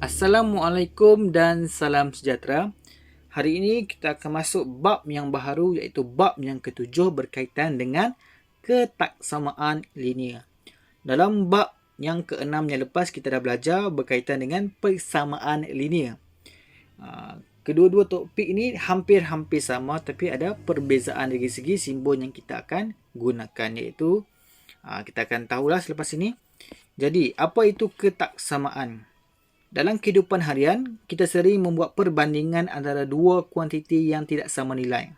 Assalamualaikum dan salam sejahtera. Hari ini kita akan masuk bab yang baharu iaitu bab yang ketujuh berkaitan dengan ketaksamaan linear. Dalam bab yang keenam yang lepas kita dah belajar berkaitan dengan persamaan linear. Kedua-dua topik ini hampir-hampir sama tapi ada perbezaan dari segi simbol yang kita akan gunakan iaitu kita akan tahulah selepas ini. Jadi, apa itu ketaksamaan? Dalam kehidupan harian, kita sering membuat perbandingan antara dua kuantiti yang tidak sama nilai.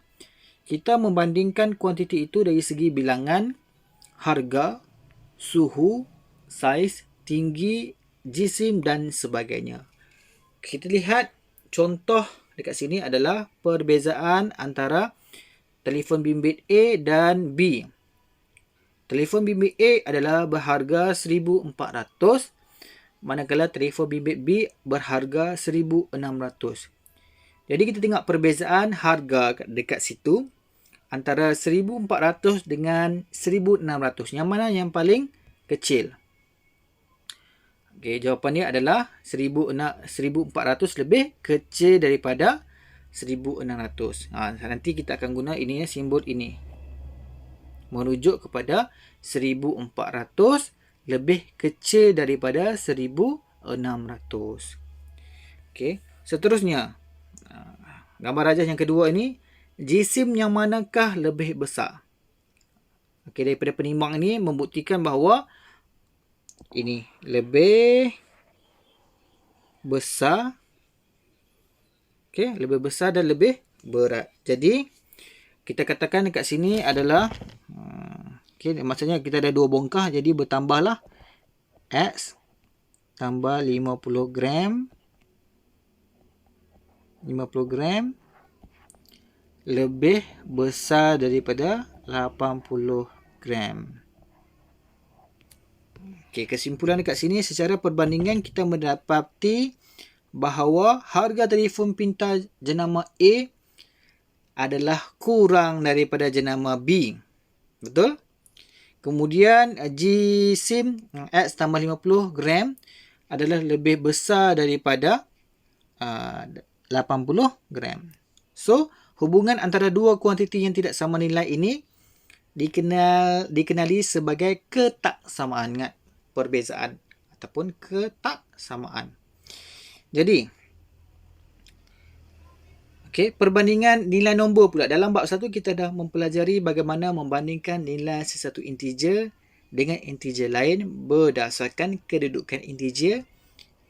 Kita membandingkan kuantiti itu dari segi bilangan, harga, suhu, saiz, tinggi, jisim dan sebagainya. Kita lihat contoh dekat sini adalah perbezaan antara telefon bimbit A dan B. Telefon bimbit A adalah berharga 1,400. Manakala telefon bimbit B berharga 1,600. Jadi kita tengok perbezaan harga dekat situ antara 1,400 dengan 1,600. Yang mana yang paling kecil? Okey, jawapannya adalah 1,400 lebih kecil daripada 1,600. Nanti kita akan guna ini simbol ini. Merujuk kepada 1,400 lebih kecil daripada 1,600. Okey, seterusnya gambar rajah yang kedua ini, jisim yang manakah lebih besar? Okey, daripada penimbang ini membuktikan bahawa ini lebih besar. Okey, lebih besar dan lebih berat. Jadi kita katakan dekat sini adalah okay, maksudnya kita ada dua bongkah, jadi bertambahlah X tambah 50 gram lebih besar daripada 80 gram. Okay, kesimpulan dekat sini secara perbandingan kita mendapati bahawa harga telefon pintar jenama A adalah kurang daripada jenama B. Betul? Kemudian jisim X tambah 50 gram adalah lebih besar daripada 80 gram. So, hubungan antara dua kuantiti yang tidak sama nilai ini dikenali sebagai ketaksamaan. Ingat, perbezaan ataupun ketaksamaan. Jadi, okey, perbandingan nilai nombor pula. Dalam bab 1 kita dah mempelajari bagaimana membandingkan nilai sesuatu integer dengan integer lain berdasarkan kedudukan integer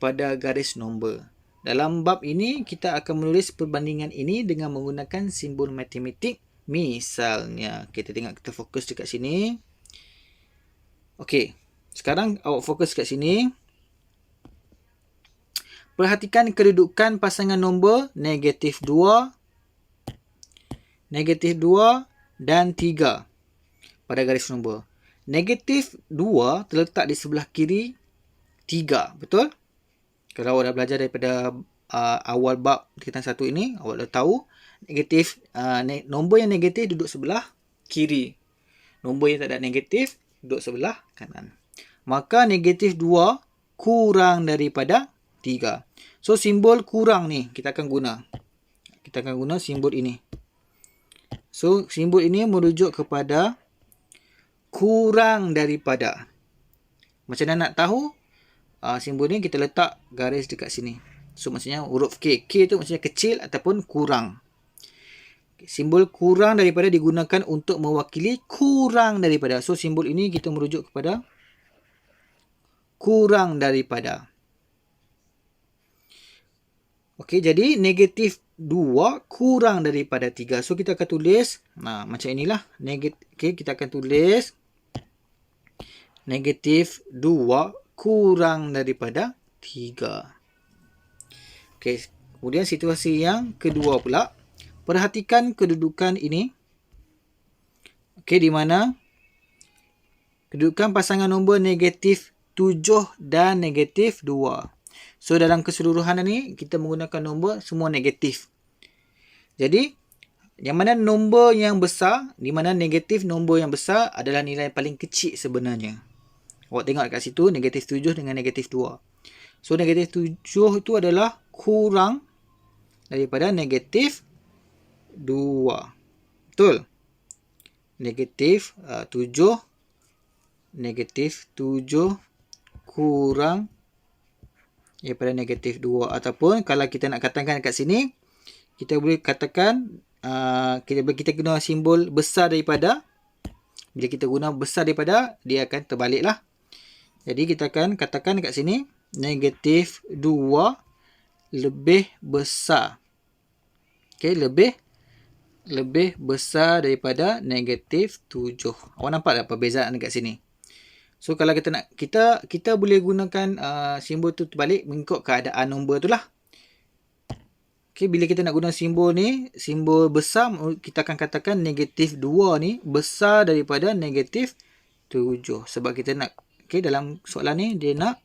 pada garis nombor. Dalam bab ini kita akan menulis perbandingan ini dengan menggunakan simbol matematik. Misalnya, kita tengok, kita fokus dekat sini. Okey, sekarang awak fokus kat sini. Perhatikan kedudukan pasangan nombor negatif 2 dan 3 pada garis nombor. Negatif 2 terletak di sebelah kiri 3. Betul? Kalau awak dah belajar daripada awal bab kita satu ini, awak dah tahu negatif nombor yang negatif duduk sebelah kiri. Nombor yang tak ada negatif duduk sebelah kanan. Maka negatif 2 kurang daripada 3. So, simbol kurang ni kita akan guna. Kita akan guna simbol ini. So, simbol ini merujuk kepada kurang daripada. Macam mana nak tahu? Simbol ni kita letak garis dekat sini. So, maksudnya huruf K. K tu maksudnya kecil ataupun kurang. Simbol kurang daripada digunakan untuk mewakili kurang daripada. So, simbol ini kita merujuk kepada kurang daripada. Okey, jadi negatif 2 kurang daripada 3. So, kita akan tulis macam inilah. Okay, kita akan tulis negatif 2 kurang daripada 3. Okey, kemudian situasi yang kedua pula. Perhatikan kedudukan ini. Okey, di mana kedudukan pasangan nombor negatif 7 dan negatif 2. So, dalam keseluruhan ni, kita menggunakan nombor semua negatif. Jadi, yang mana nombor yang besar, di mana negatif nombor yang besar adalah nilai paling kecil sebenarnya. Awak tengok kat situ, negatif 7 dengan negatif 2. So, negatif 7 itu adalah kurang daripada negatif 2. Betul? Negatif 7. Negatif 7 kurang daripada negatif 2. Ataupun kalau kita nak katakan kat sini, kita boleh katakan kita guna simbol besar daripada. Bila kita guna besar daripada, dia akan terbalik lah. Jadi kita akan katakan kat sini negatif 2 lebih besar. Okey, lebih besar daripada negatif 7. Awak nampak tak perbezaan dekat sini? So kalau kita nak kita boleh gunakan simbol tu terbalik mengikut keadaan nombor tu lah. Okey, bila kita nak guna simbol ni, simbol besar, kita akan katakan negatif 2 ni besar daripada negatif 7. Sebab kita nak, okey, dalam soalan ni dia nak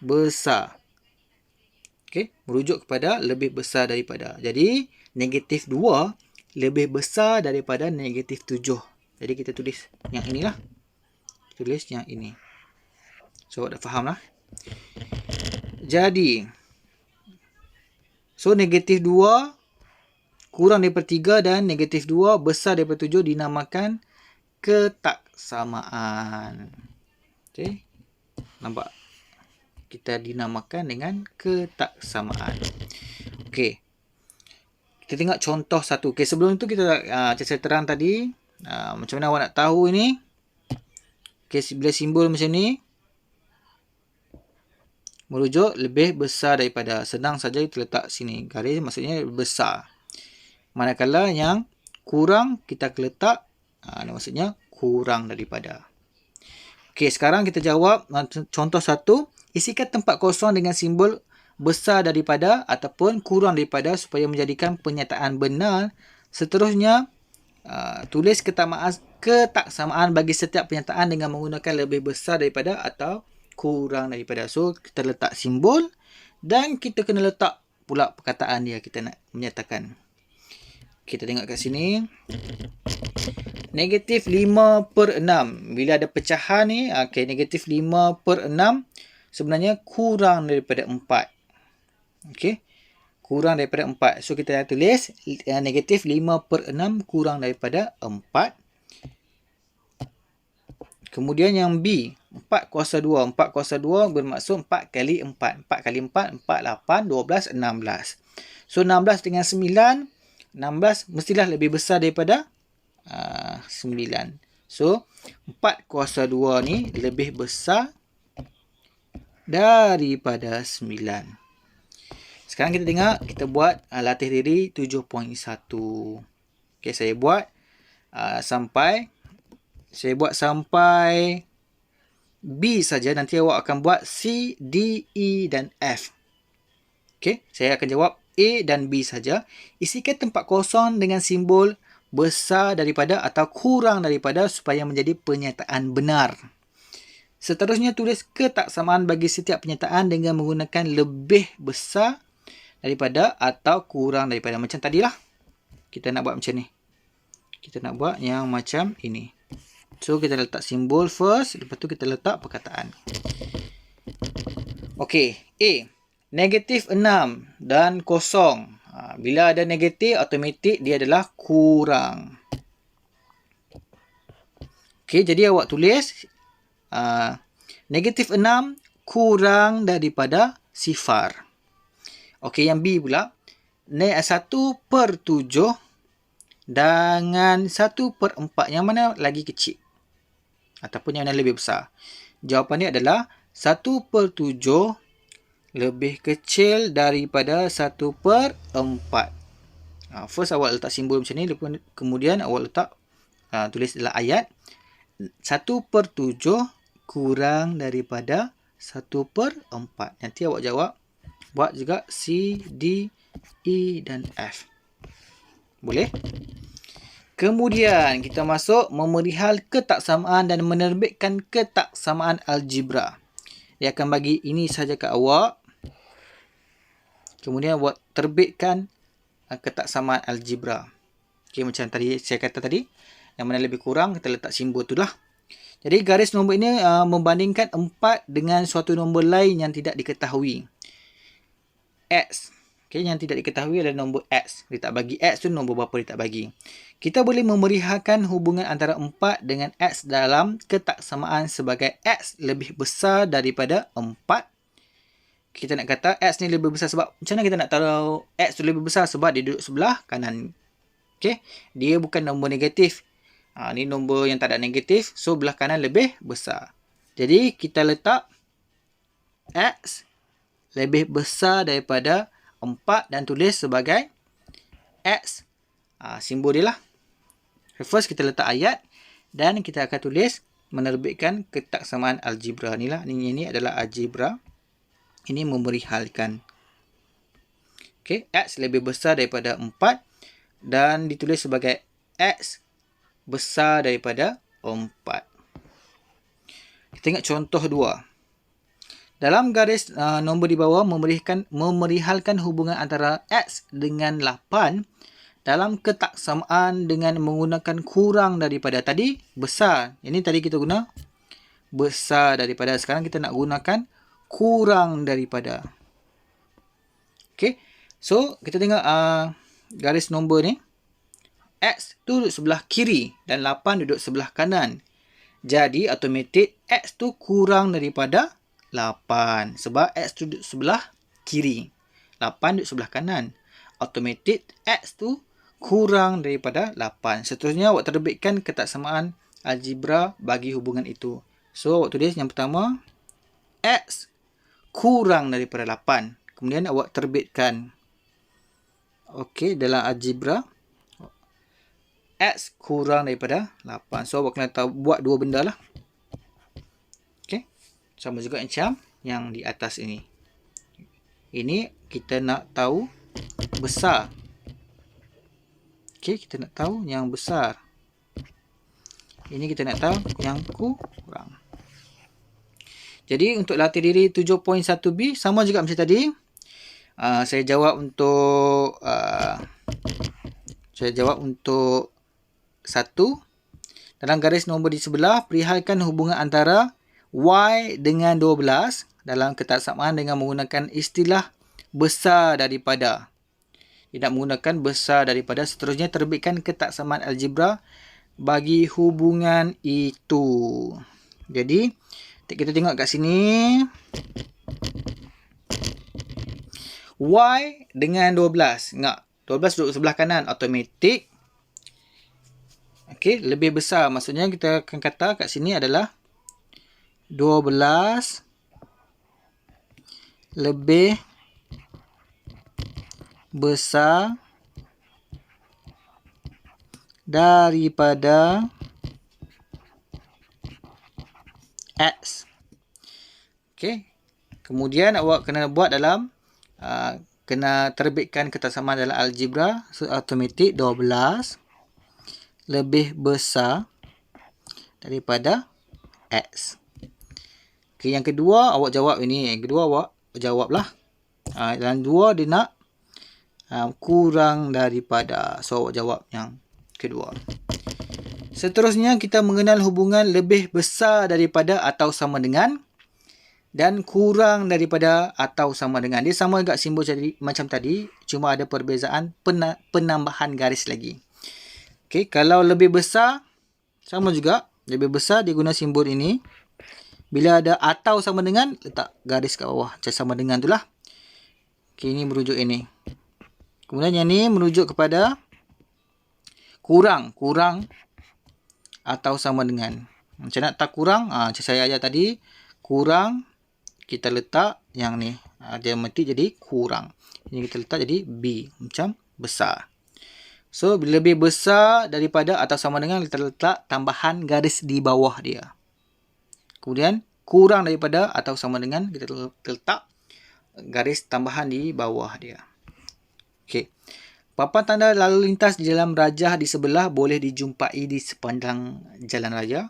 besar. Okey, merujuk kepada lebih besar daripada. Jadi, negatif 2 lebih besar daripada negatif 7. Jadi, kita tulis yang inilah. Tulis yang ini. So, awak dah faham lah. Jadi, so, negatif 2 kurang daripada 3 dan negatif 2 besar daripada 7 dinamakan ketaksamaan. Okay. Nampak? Kita dinamakan dengan ketaksamaan. Okey. Kita tengok contoh satu. Okey, sebelum itu kita saya terang tadi macam mana awak nak tahu ini. Okey, bila simbol macam ni merujuk lebih besar daripada, senang saja kita letak sini garis, maksudnya besar. Manakala yang kurang kita letak maksudnya kurang daripada. Okey, sekarang kita jawab contoh satu. Isikan tempat kosong dengan simbol besar daripada ataupun kurang daripada supaya menjadikan pernyataan benar. Seterusnya, tulis ketaksamaan bagi setiap pernyataan dengan menggunakan lebih besar daripada atau kurang daripada. So, kita letak simbol dan kita kena letak pula perkataan dia kita nak menyatakan. Kita tengok kat sini. Negatif 5/6. Bila ada pecahan ni, okay, negatif 5/6 sebenarnya kurang daripada 4. Okey. Kurang daripada 4. So, kita tulis negatif 5/6 kurang daripada 4. Kemudian yang B, 4 kuasa 2. 4 kuasa 2 bermaksud 4 kali 4. 4 kali 4, 4, 8, 12, 16. So, 16 dengan 9, 16 mestilah lebih besar daripada 9. So, 4 kuasa 2 ni lebih besar daripada 9. Sekarang kita tengok, kita buat latih diri 7.1. Okey, saya buat sampai B saja. Nanti awak akan buat C, D, E dan F. Okey, saya akan jawab A dan B saja. Isikan tempat kosong dengan simbol besar daripada atau kurang daripada supaya menjadi pernyataan benar. Seterusnya, tulis ketaksamaan bagi setiap pernyataan dengan menggunakan lebih besar daripada atau kurang daripada. Macam tadilah. Kita nak buat macam ni. Kita nak buat yang macam ini. So, kita letak simbol first. Lepas tu, kita letak perkataan. Okey. A. Negatif 6 dan kosong. Bila ada negatif, automatik dia adalah kurang. Okey, jadi awak tulis negatif 6 kurang daripada sifar. Okey, yang B pula. 1/7 dengan 1/4. Yang mana lagi kecil? Ataupun yang mana lebih besar? Jawapannya adalah 1/7 lebih kecil daripada 1/4. First awak letak simbol macam ni. Kemudian awak letak tulis dalam ayat 1/7 kurang daripada 1/4. Nanti awak jawab. Buat juga C, D, E dan F. Boleh? Kemudian kita masuk memerihal ketaksamaan dan menerbitkan ketaksamaan algebra. Dia akan bagi ini saja kat awak. Kemudian awak terbitkan ketaksamaan algebra. Okey, macam tadi saya kata tadi, yang mana lebih kurang kita letak simbol tu lah. Jadi garis nombor ini membandingkan 4 dengan suatu nombor lain yang tidak diketahui. X. Okay, yang tidak diketahui adalah nombor X. Dia tak bagi X tu nombor berapa dia tak bagi. Kita boleh memerihalkan hubungan antara 4 dengan X dalam ketaksamaan sebagai X lebih besar daripada 4. Kita nak kata X ni lebih besar sebab, macam mana kita nak tahu X tu lebih besar? Sebab dia duduk sebelah kanan. Okay? Dia bukan nombor negatif. Ni nombor yang tak ada negatif. So, belah kanan lebih besar. Jadi, kita letak X lebih besar daripada 4 dan tulis sebagai X. Simbol dia lah. First, kita letak ayat dan kita akan tulis menerbitkan ketaksamaan algebra ni lah. Ini adalah algebra. Ini memerihalkan. Okay, X lebih besar daripada 4 dan ditulis sebagai X besar daripada 4. Kita tengok contoh 2. Dalam garis nombor di bawah memerihalkan hubungan antara X dengan 8 dalam ketaksamaan dengan menggunakan kurang daripada. Tadi besar. Ini tadi kita guna besar daripada. Sekarang kita nak gunakan kurang daripada. Okay. So, kita tengok garis nombor ni. X tu duduk sebelah kiri dan 8 duduk sebelah kanan. Jadi, automatik X tu kurang daripada 8. Sebab X tu duduk sebelah kiri. 8 duduk sebelah kanan. Automatik X tu kurang daripada 8. Seterusnya, awak terbitkan ketaksamaan algebra bagi hubungan itu. So, awak tulis yang pertama, X kurang daripada 8. Kemudian, awak terbitkan. Okey, dalam algebra, X kurang daripada 8. So, awak kena tahu, buat dua benda lah. Okay. Sama juga macam yang di atas ini. Ini kita nak tahu besar. Okay, kita nak tahu yang besar. Ini kita nak tahu yang kurang. Jadi, untuk latih diri 7.1b, sama juga macam tadi. Saya jawab untuk 1. Dalam garis nombor di sebelah, perihalkan hubungan antara Y dengan 12 dalam ketaksamaan dengan menggunakan istilah besar daripada. Tidak menggunakan besar daripada. Seterusnya, terbitkan ketaksamaan algebra bagi hubungan itu. Jadi, kita tengok kat sini. Y dengan 12. Ingat, 12 duduk sebelah kanan. Automatik. Okey, lebih besar. Maksudnya kita akan kata kat sini adalah 12 lebih besar daripada X. Okey. Kemudian awak kena buat dalam kena terbitkan ketaksamaan dalam algebra. So, automatik 12 lebih besar daripada X. Okay, yang kedua, awak jawab ini. Yang kedua, awak jawablah. Yang dua, dia nak kurang daripada. So, awak jawab yang kedua. Seterusnya, kita mengenal hubungan lebih besar daripada atau sama dengan dan kurang daripada atau sama dengan. Dia sama juga simbol macam tadi. Cuma ada perbezaan penambahan garis lagi. Okay, kalau lebih besar, sama juga. Lebih besar, dia guna simbol ini. Bila ada atau sama dengan, letak garis kat bawah. Macam sama dengan tu lah. Okay, ini merujuk ini. Kemudian yang ni merujuk kepada kurang. Kurang atau sama dengan. Macam nak tak kurang? Macam saya ajar tadi. Kurang, kita letak yang ni. Dia mesti jadi kurang. Ini kita letak jadi B. Macam besar. So, lebih besar daripada atau sama dengan, kita letak tambahan garis di bawah dia. Kemudian, kurang daripada atau sama dengan, kita letak garis tambahan di bawah dia. Okey. Papan tanda lalu lintas di dalam rajah di sebelah boleh dijumpai di sepanjang jalan raya.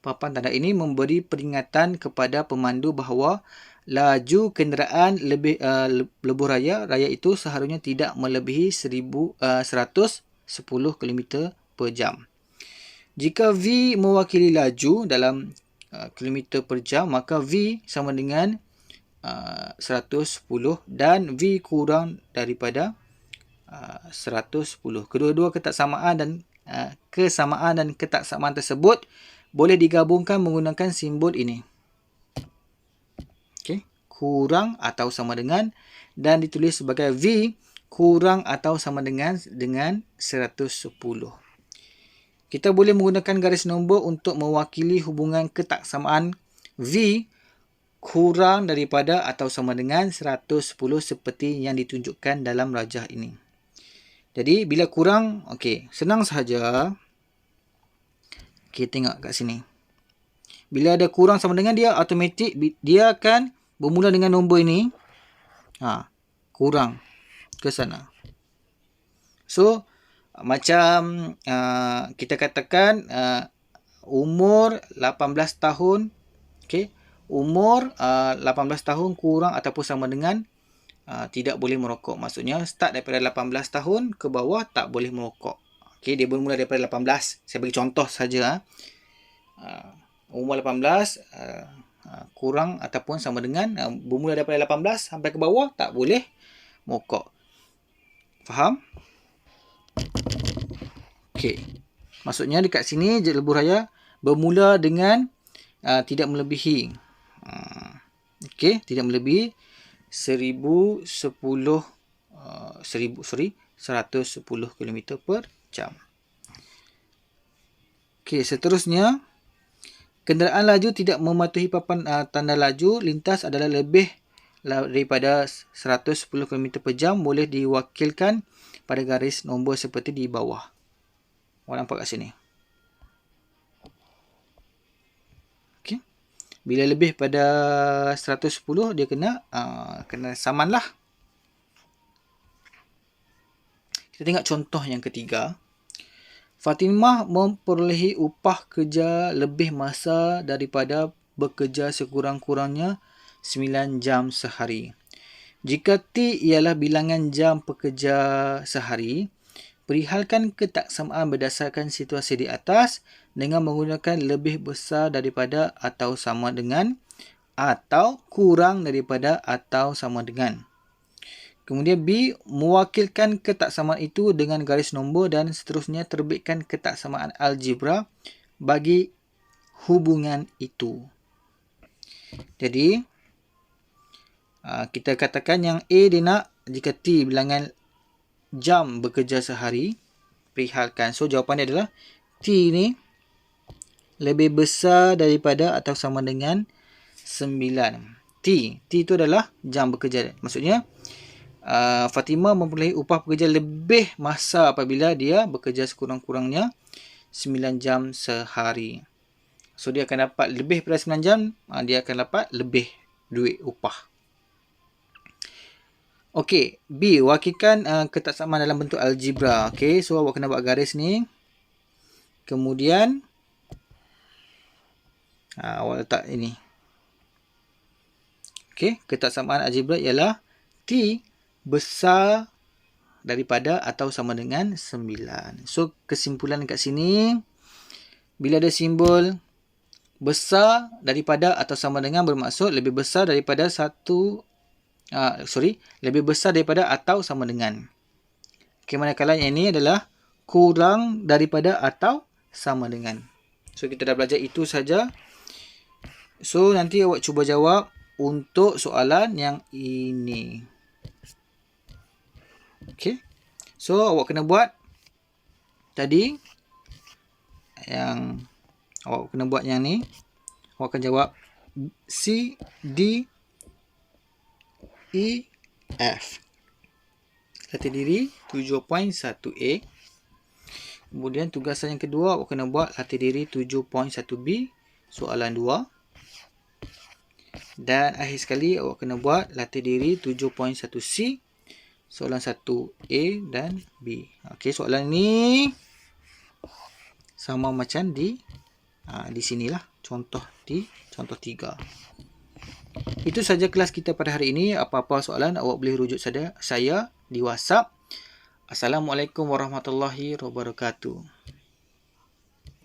Papan tanda ini memberi peringatan kepada pemandu bahawa laju kenderaan lebuh raya itu seharusnya tidak melebihi 110 km per jam. Jika V mewakili laju dalam kilometer per jam, maka V sama dengan 110 dan V kurang daripada 110. Kedua-dua kesamaan dan ketaksamaan tersebut boleh digabungkan menggunakan simbol ini. Okey, kurang atau sama dengan, dan ditulis sebagai V kurang atau sama dengan 110. Kita boleh menggunakan garis nombor untuk mewakili hubungan ketaksamaan V kurang daripada atau sama dengan 110 seperti yang ditunjukkan dalam rajah ini. Jadi bila kurang, okey, senang sahaja. Okey, tengok kat sini. Bila ada kurang sama dengan, dia automatik dia akan bermula dengan nombor ini. Kurang ke sana. So macam kita katakan umur 18 tahun, okey, umur 18 tahun kurang ataupun sama dengan tidak boleh merokok. Maksudnya start daripada 18 tahun ke bawah tak boleh merokok. Okey, dia bermula daripada 18. Saya bagi contoh saja. Umur 18 kurang ataupun sama dengan bermula daripada 18 sampai ke bawah tak boleh merokok. Faham? Okey. Maksudnya dekat sini lebuh raya bermula dengan tidak melebihi. Okey, tidak melebihi 110 km per jam. Okey, seterusnya kenderaan laju tidak mematuhi papan tanda laju lintas adalah lebih daripada 110 km per jam boleh diwakilkan pada garis nombor seperti di bawah. Awak nampak kat sini. Okey. Bila lebih pada 110 dia kena saman lah. Kita tengok contoh yang ketiga. Fatimah memperolehi upah kerja lebih masa daripada bekerja sekurang-kurangnya 9 jam sehari. Jika T ialah bilangan jam pekerja sehari, perihalkan ketaksamaan berdasarkan situasi di atas dengan menggunakan lebih besar daripada atau sama dengan atau kurang daripada atau sama dengan. Kemudian B, mewakilkan ketaksamaan itu dengan garis nombor dan seterusnya terbitkan ketaksamaan algebra bagi hubungan itu. Jadi, kita katakan yang A dia nak jika T bilangan jam bekerja sehari, perihalkan. So, jawapan dia adalah T ni lebih besar daripada atau sama dengan 9. T itu adalah jam bekerja. Maksudnya, Fatimah mempunyai upah pekerja lebih masa apabila dia bekerja sekurang-kurangnya 9 jam sehari. So, dia akan dapat lebih daripada 9 jam, dia akan dapat lebih duit upah. Okey, B, wakilkan ketaksamaan dalam bentuk algebra. Okey, so awak kena buat garis ni. Kemudian awak letak ini. Okey, ketaksamaan algebra ialah T besar daripada atau sama dengan 9. So, kesimpulan dekat sini, bila ada simbol besar daripada atau sama dengan bermaksud lebih besar daripada lebih besar daripada atau sama dengan. Okey, manakala yang ini adalah kurang daripada atau sama dengan. So, kita dah belajar itu saja. So, nanti awak cuba jawab untuk soalan yang ini. Okey. So, awak kena buat tadi yang awak kena buat yang ni. Awak akan jawab C, D, E, F. Latih diri 7.1A. Kemudian tugasan yang kedua awak kena buat latih diri 7.1B soalan 2. Dan akhir sekali awak kena buat latih diri 7.1C soalan 1A dan B. Okey, soalan ni sama macam di sinilah contoh 3. Itu saja kelas kita pada hari ini. Apa-apa soalan awak boleh rujuk saya di WhatsApp. Assalamualaikum warahmatullahi wabarakatuh.